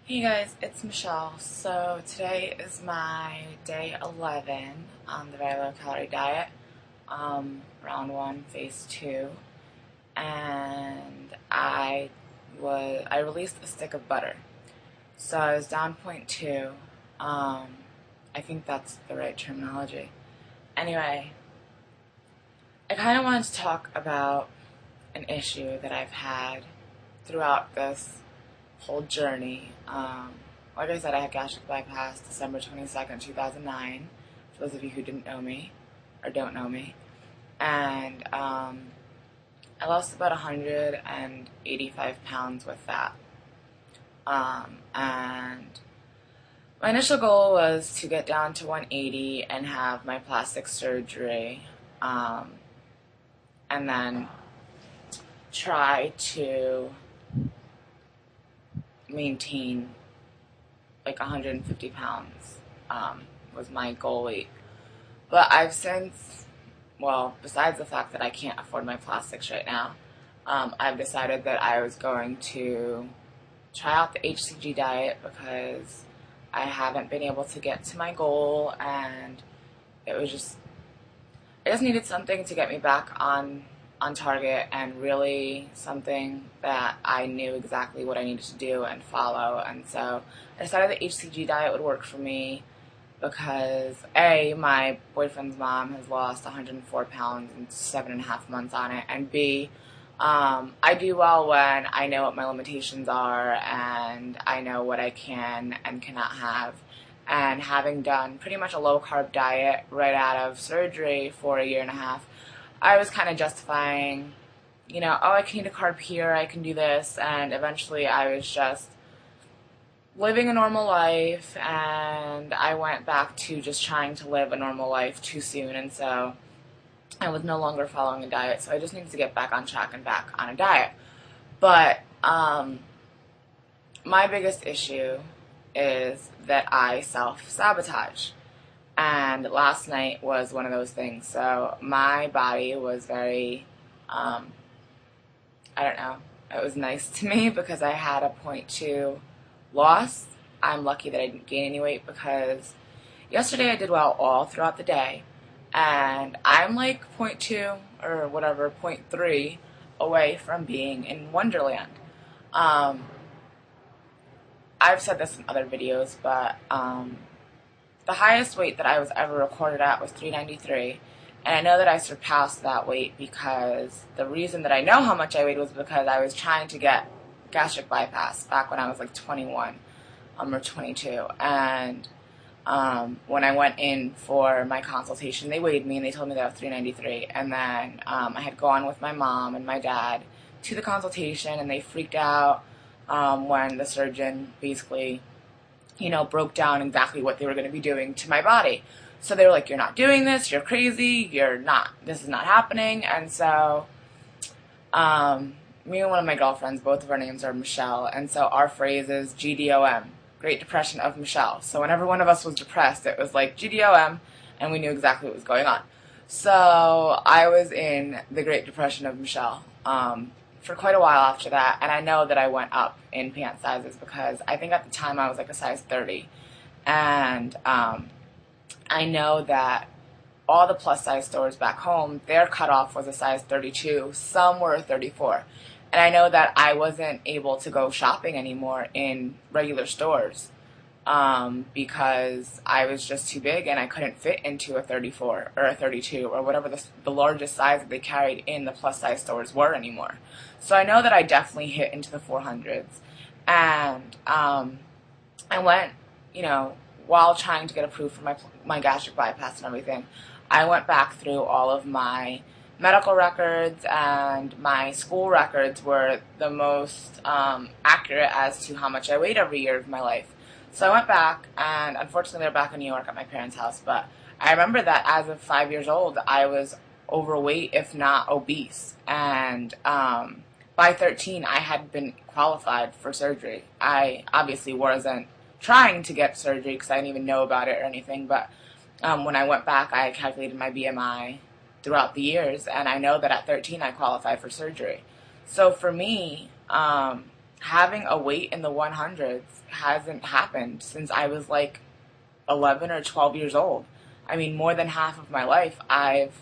Hey guys, it's Michelle. So today is my day 11 on the very low calorie diet, round 1, phase 2, and I released a stick of butter. So I was down point 0.2. I think that's the right terminology. Anyway, I kind of wanted to talk about an issue that I've had throughout this whole journey. Like I said, I had gastric bypass December 22nd, 2009, for those of you who didn't know me or don't know me. And I lost about 185 pounds with that. And my initial goal was to get down to 180 and have my plastic surgery, and then try to maintain like 150 pounds, was my goal weight. But I've since, well, besides the fact that I can't afford my plastics right now, I've decided that I was going to try out the HCG diet because I haven't been able to get to my goal, and I just needed something to get me back on target, and really something that I knew exactly what I needed to do and follow. And so I decided the HCG diet would work for me because A, my boyfriend's mom has lost 104 pounds in 7.5 months on it, and B, I do well when I know what my limitations are and I know what I can and cannot have. And having done pretty much a low-carb diet right out of surgery for a year and a half, I was kind of justifying, oh, I can eat a carb here, I can do this, and eventually I was just living a normal life, and I went back to just trying to live a normal life too soon, and so I was no longer following a diet, so I just needed to get back on track and back on a diet. But my biggest issue is that I self-sabotage. And last night was one of those things. So my body was very, I don't know, it was nice to me because I had a 0.2 loss. I'm lucky that I didn't gain any weight because yesterday I did well all throughout the day. And I'm like 0.2 or whatever, 0.3 away from being in Wonderland. I've said this in other videos, but the highest weight that I was ever recorded at was 393, and I know that I surpassed that weight because the reason that I know how much I weighed was because I was trying to get gastric bypass back when I was like 21 or 22, and when I went in for my consultation, they weighed me and they told me that I was 393, and then I had gone with my mom and my dad to the consultation, and they freaked out when the surgeon basically broke down exactly what they were going to be doing to my body. So they were like, you're not doing this, you're crazy, this is not happening. And so, me and one of my girlfriends, both of our names are Michelle, and so our phrase is GDOM, Great Depression of Michelle. So whenever one of us was depressed, it was like GDOM, and we knew exactly what was going on. So I was in the Great Depression of Michelle, for quite a while after that, and I know that I went up in pant sizes because I think at the time I was like a size 30, and I know that all the plus size stores back home, their cutoff was a size 32, some were a 34, and I know that I wasn't able to go shopping anymore in regular stores because I was just too big and I couldn't fit into a 34 or a 32 or whatever the largest size that they carried in the plus size stores were anymore. So I know that I definitely hit into the 400s. And I went, while trying to get approved for my gastric bypass and everything, I went back through all of my medical records, and my school records were the most accurate as to how much I weighed every year of my life. So I went back, and unfortunately they're back in New York at my parents' house, but I remember that as of 5 years old, I was overweight, if not obese, and by 13, I had been qualified for surgery. I obviously wasn't trying to get surgery because I didn't even know about it or anything, but when I went back, I calculated my BMI throughout the years, and I know that at 13, I qualified for surgery. So for me, having a weight in the 100s hasn't happened since I was like 11 or 12 years old. I mean, more than half of my life, I've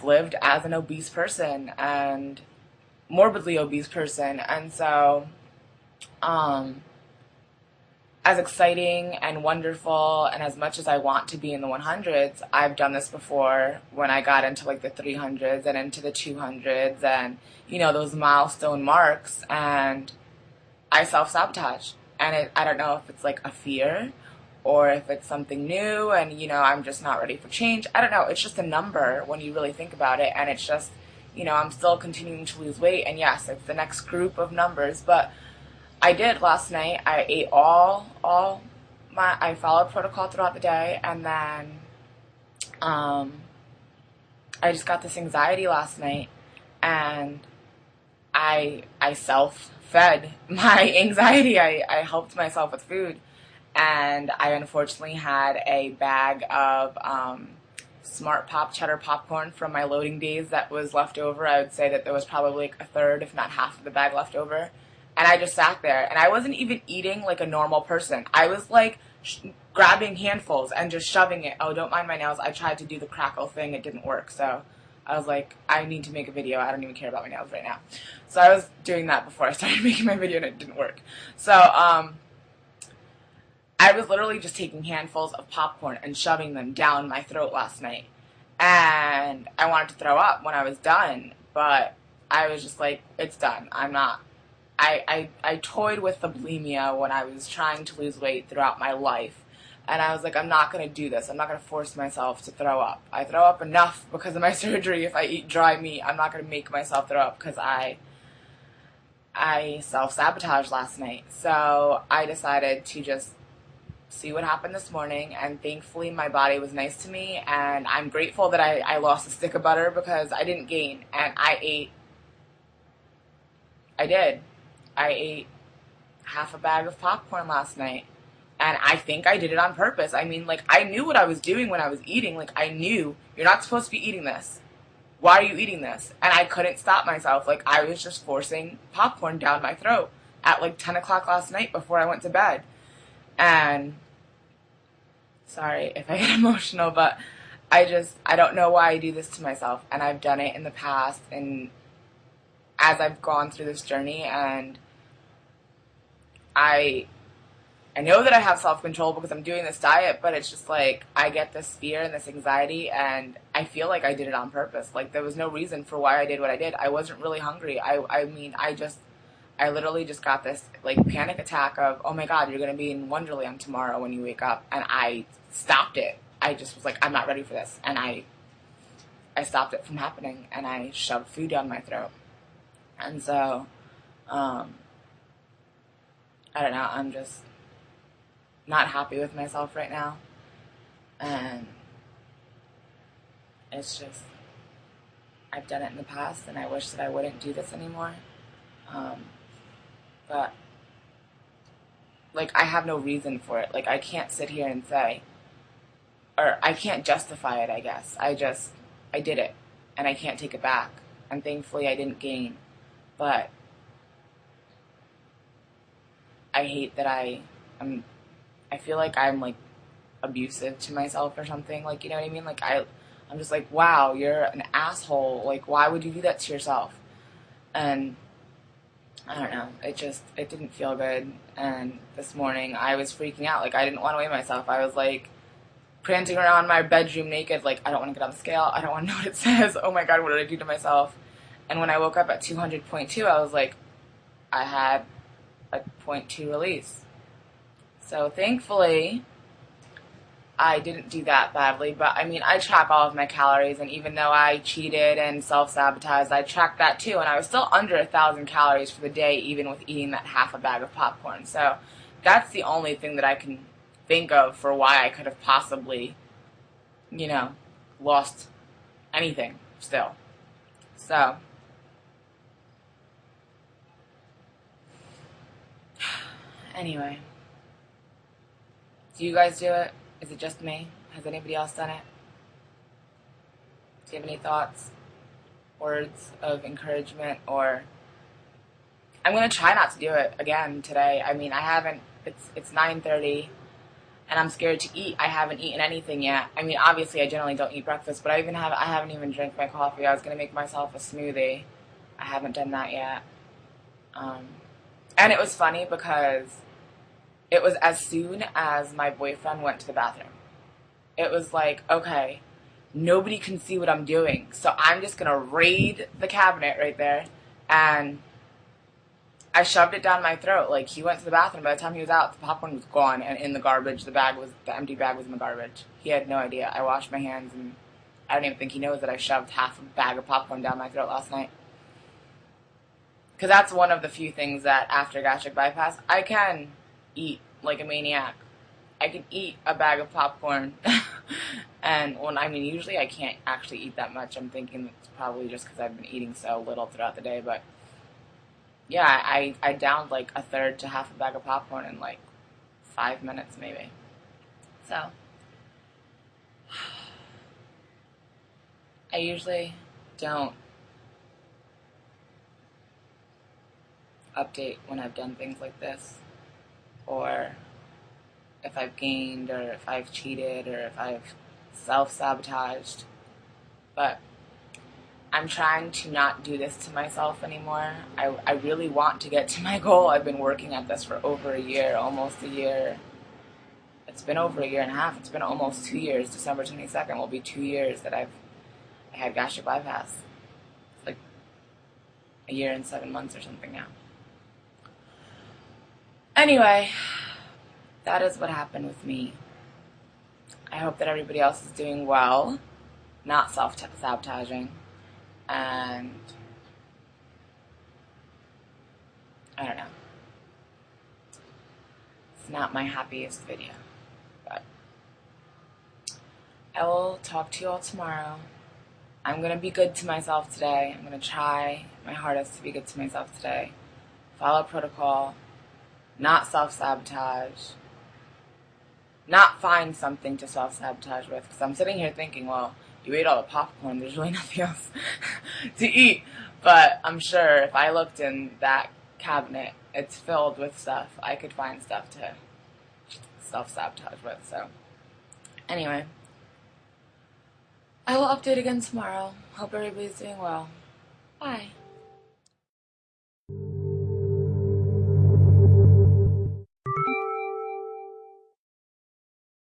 lived as an obese person and morbidly obese person, and so um, as exciting and wonderful and as much as I want to be in the 100s, I've done this before when I got into like the 300s and into the 200s and, you know, those milestone marks, and I self-sabotage. And I don't know if it's like a fear or if it's something new and, you know, I'm just not ready for change. I don't know. It's just a number when you really think about it. And it's just, you know, I'm still continuing to lose weight. And yes, it's the next group of numbers, but I did last night. I ate I followed protocol throughout the day, and then I just got this anxiety last night, and I self-fed my anxiety. I helped myself with food, and I unfortunately had a bag of Smart Pop cheddar popcorn from my loading days that was left over. I would say that there was probably like a third, if not half of the bag left over. And I just sat there, and I wasn't even eating like a normal person. I was like grabbing handfuls and just shoving it. Oh, don't mind my nails. I tried to do the crackle thing. It didn't work. So I was like, I need to make a video. I don't even care about my nails right now. So I was doing that before I started making my video, and it didn't work. So I was literally just taking handfuls of popcorn and shoving them down my throat last night. And I wanted to throw up when I was done, but I was just like, it's done. I'm not. I toyed with the bulimia when I was trying to lose weight throughout my life. And I was like, I'm not going to do this. I'm not going to force myself to throw up. I throw up enough because of my surgery. If I eat dry meat, I'm not going to make myself throw up because I self-sabotaged last night. So I decided to just see what happened this morning, and thankfully my body was nice to me, and I'm grateful that I lost a stick of butter because I didn't gain, and I ate half a bag of popcorn last night, and I think I did it on purpose. I mean, like, I knew what I was doing when I was eating. Like, I knew, you're not supposed to be eating this. Why are you eating this? And I couldn't stop myself. Like, I was just forcing popcorn down my throat at like 10 o'clock last night before I went to bed. And sorry if I get emotional, but I don't know why I do this to myself. And I've done it in the past, and as I've gone through this journey, and I know that I have self-control because I'm doing this diet, but it's just like I get this fear and this anxiety, and I feel like I did it on purpose. Like, there was no reason for why I did what I did. I wasn't really hungry. I mean, I literally just got this like panic attack of, oh my God, you're going to be in Wonderland tomorrow when you wake up. And I stopped it. I just was like, I'm not ready for this. And I stopped it from happening, and I shoved food down my throat. And so, I don't know, I'm just not happy with myself right now. And it's just, I've done it in the past, and I wish that I wouldn't do this anymore. But, like, I have no reason for it. Like, I can't sit here and say, or I can't justify it, I guess. I did it, and I can't take it back. And thankfully I didn't gain. But I hate that I feel like I'm, like, abusive to myself or something. Like, you know what I mean? Like, I'm just like, wow, you're an asshole. Like, why would you do that to yourself? And I don't know. It didn't feel good. And this morning I was freaking out. Like, I didn't want to weigh myself. I was, like, prancing around my bedroom naked. Like, I don't want to get on the scale. I don't want to know what it says. Oh my God, what did I do to myself? And when I woke up at 200.2, I was like, I had a 0.2 release. So thankfully, I didn't do that badly. But I mean, I track all of my calories, and even though I cheated and self-sabotaged, I tracked that too, and I was still under 1,000 calories for the day, even with eating that half a bag of popcorn. So that's the only thing that I can think of for why I could have possibly, you know, lost anything still. So anyway, do you guys do it? Is it just me? Has anybody else done it? Do you have any thoughts, words of encouragement, or I'm going to try not to do it again today. I mean, I haven't, it's 9:30 and I'm scared to eat. I haven't eaten anything yet. I mean, obviously I generally don't eat breakfast, but I haven't even drank my coffee. I was going to make myself a smoothie. I haven't done that yet. And it was funny because it was as soon as my boyfriend went to the bathroom. It was like, okay, nobody can see what I'm doing, so I'm just going to raid the cabinet right there, and I shoved it down my throat. Like, he went to the bathroom. By the time he was out, the popcorn was gone, and in the garbage, the empty bag was in the garbage. He had no idea. I washed my hands, and I don't even think he knows that I shoved half a bag of popcorn down my throat last night. Because that's one of the few things that after gastric bypass, I can eat like a maniac. I can eat a bag of popcorn. And usually I can't actually eat that much. I'm thinking it's probably just because I've been eating so little throughout the day. But yeah, I downed like a third to half a bag of popcorn in like 5 minutes maybe. So I usually don't update when I've done things like this, or if I've gained, or if I've cheated, or if I've self-sabotaged. But I'm trying to not do this to myself anymore. I really want to get to my goal. I've been working at this for over a year, almost a year. It's been over a year and a half. It's been almost 2 years. December 22nd will be 2 years that I had gastric bypass. It's like a year and 7 months or something now. Anyway, that is what happened with me. I hope that everybody else is doing well, not self-sabotaging, and I don't know. It's not my happiest video, but I will talk to you all tomorrow. I'm going to be good to myself today. I'm going to try my hardest to be good to myself today. Follow protocol. Not self-sabotage, not find something to self-sabotage with, because I'm sitting here thinking, well, you ate all the popcorn, there's really nothing else to eat, but I'm sure if I looked in that cabinet, it's filled with stuff. I could find stuff to self-sabotage with, so anyway, I will update again tomorrow. Hope everybody's doing well. Bye.